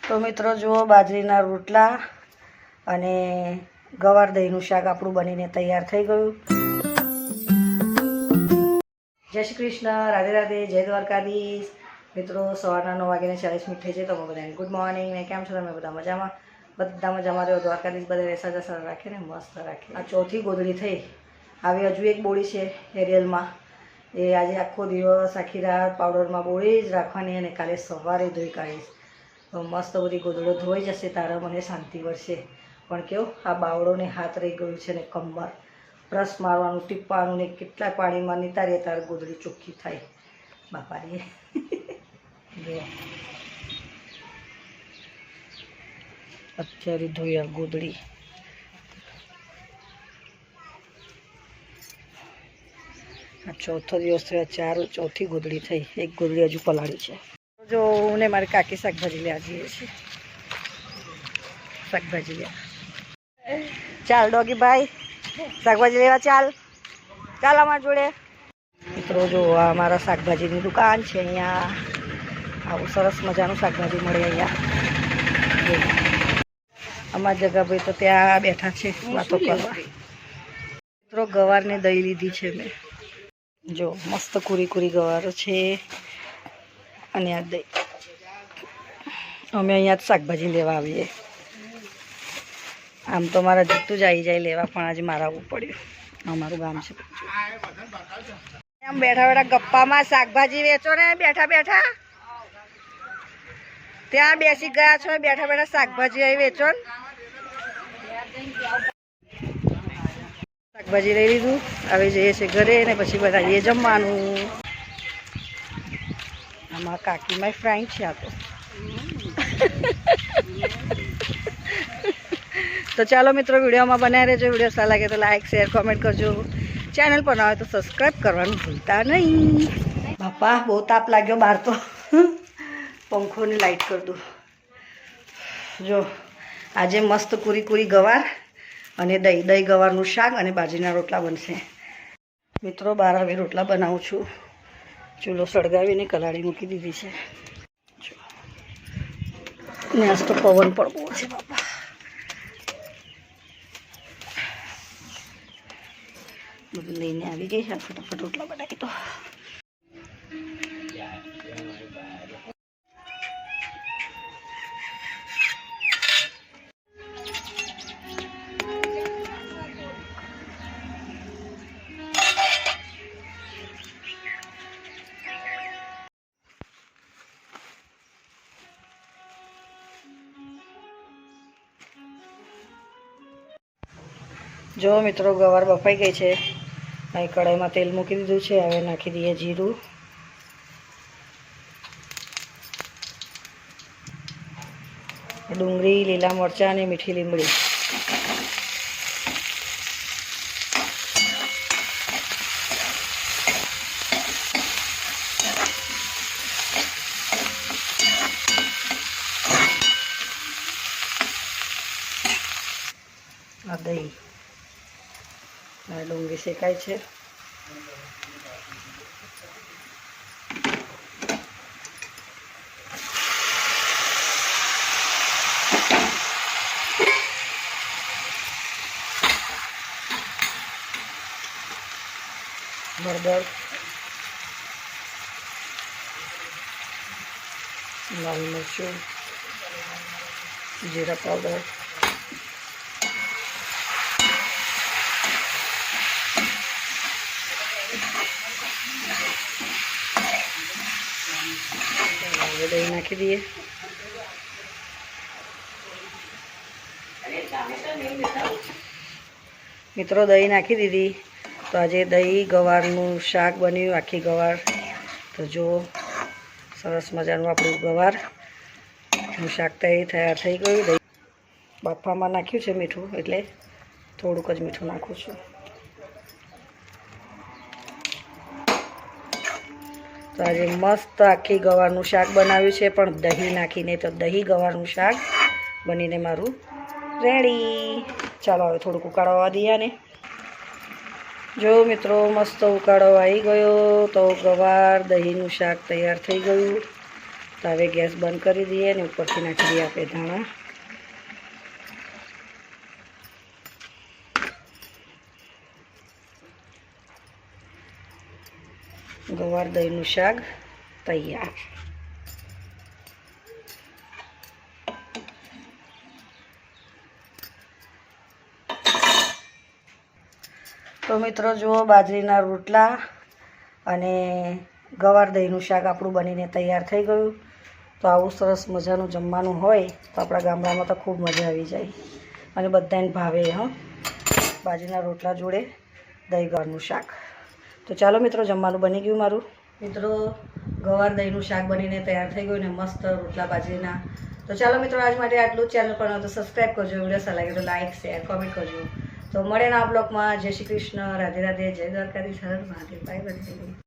તો મિત્રો જુઓ, બાજરીના રોટલા અને ગવાર દહીંનું શાક આપણું બનીને તૈયાર થઈ ગયું. જય શ્રી કૃષ્ણ, રાધે રાધે, જય દ્વારકાધીશ. મિત્રો સવારના 9:40 થઈ છે. તમે બધાને ગુડ મોર્નિંગ. ને કેમ છો તમે બધા? મજામાં? બધા મજામાં રહ્યો. દ્વારકાધીશ બધા રહેસા જસા રાખે ને મસ્ત રાખે. આ ચોથી ગોદડી થઈ. આવી હજુ એક બોળી છે એરિયલમાં. એ આજે આખો દિવસ આખી રાત પાવડરમાં બોળી જ રાખવાની અને કાલે સવારે ધોઈ કાઢીશ. તો મસ્ત બધી ગોદડો ધોઈ જશે, તારા મને શાંતિ મળશે. પણ કેવું આ બાવળોને હાથ રહી ગયું છે ને કમર બ્રશ મારવાનું, ટીપવાનું ને કેટલા પાણીમાં નિતારીએ તારે ગોદડી ચોખ્ખી થાય. બાપા રે જો અત્યારે ધોયા ગોદડી. આ ચોથો દિવસ થયો. ચોથી ગોદડી થઈ. એક ગોદડી હજુ પલાળી છે. જો હું ને મારી કાકી શાકભાજી લેવા જઈએ છીએ. શાકભાજી લેવા ચાલ ડોગી ભાઈ, શાકભાજી લેવા ચાલ ચાલ અમારા જોડે. મિત્રો જો આ અમારા શાકભાજીની દુકાન છે. અહીંયા આવું સરસ મજાનું શાકભાજી મળે. અહીંયા અમારા જગાભાઈ તો ત્યાં બેઠા છે વાતો કરવા. મિત્રો ગવારને દહીં લીધી છે મેં. જો મસ્ત કુરી કુરી ગવારો છે અને આ દહીં. અમે અહીંયા જ શાકભાજી લેવા આવીએ. આમ તો મારા જતું જ આવી જાય લેવા, પણ આજે મારા આવવું પડ્યું. અમારું ગામ છે. આમ બેઠા બેઠા ગપ્પામાં શાકભાજી વેચો ને. બેઠા બેઠા ત્યાં બેસી ગયા છો. બેઠા બેઠા શાકભાજી અહીં વેચો ને. શાકભાજી લઈ લીધું. હવે જઈએ છે ઘરે ને પછી બનાવીએ જમવાનું. આમાં કાકી મારી ફ્રેન્ડ છે. આ તો ચાલો મિત્રો, વિડીયોમાં બનાવી રહેજો. વિડીયો સારા લાગે તો લાઈક, શેર, કોમેન્ટ કરજો. ચેનલ પર ના હોય તો સબસ્ક્રાઈબ કરવાનું ભૂલતા નહીં. બાપા બહુ તાપ લાગ્યો બહાર તો. પંખોની લાઈટ કરી દઉં. જો આજે મસ્ત કુરી કુરી ગવાર અને દહીં ગવારનું શાક અને બાજરીના રોટલા બનશે. મિત્રો બહાર હવે રોટલા બનાવું છું. ચૂલો સળગાવીને કલાડી મૂકી દીધી છે. ને આજ તો પવન પણ બહુ છે બાપા. બધું લઈને આવી ગઈ. ફટાફટ રોટલા બનાવી તો. જો મિત્રો ગવાર બફાઈ ગઈ છે. અહીં કઢાઈમાં તેલ મૂકી દીધું છે. હવે નાખી દઈએ જીરું, ડુંગળી, લીલા મરચાં અને મીઠી લીમડી. આ દહીં અને ડુંગળી શેકાય છે. હળદર, લાલ મરચું, જીરા પાવડર, દહીં નાખી દઈએ. મિત્રો દહીં નાખી દીધી. તો આજે દહીં ગવારનું શાક બન્યું. આખી ગવાર. તો જો સરસ મજાનું આપણું ગવારનું શાક તૈયાર થઈ ગયું. દહીં બાફામાં નાખ્યું છે મીઠું, એટલે થોડુંક જ મીઠું નાખું છું. તો આજે મસ્ત આખી ગવારનું શાક બનાવ્યું છે, પણ દહીં નાખીને. તો દહીં ગવારનું શાક બનીને મારું રેડી. ચાલો હવે થોડુંક ઉકાળવા દઈએ ને. જો મિત્રો મસ્ત ઉકાળો આવી ગયો. તો ગવાર દહીંનું શાક તૈયાર થઈ ગયું. તો હવે ગેસ બંધ કરી દઈએ અને ઉપરથી નાખી દઈએ આપણે ધાણા. ગવાર દહીંનું શાક તૈયાર. તો મિત્રો જુઓ, બાજરીના રોટલા અને ગવાર દહીંનું શાક આપણું બનીને તૈયાર થઈ ગયું. તો આવું સરસ મજાનું જમવાનું હોય તો આપણા ગામડામાં તો ખૂબ મજા આવી જાય અને બધાને ભાવે. બાજરીના રોટલા જોડે દહીં ગવારનું શાક. તો ચાલો મિત્રો, જમવાનું બની ગયું મારું. મિત્રો, ગવાર દહીંનું શાક બનીને તૈયાર થઈ ગયું ને મસ્ત રોટલા બાજરીના. તો ચાલો મિત્રો, આજ માટે આટલું જ. ચેનલ પર તો સબસ્ક્રાઈબ કરજો, વિડીયો સારા લાગે તો લાઈક શેર કોમેન્ટ કરજો. તો મળે ના બ્લોગમાં. જય શ્રી કૃષ્ણ, રાધે રાધે, જય દ્વારકાધીશ, હર મહાદેવ, બાય બાય.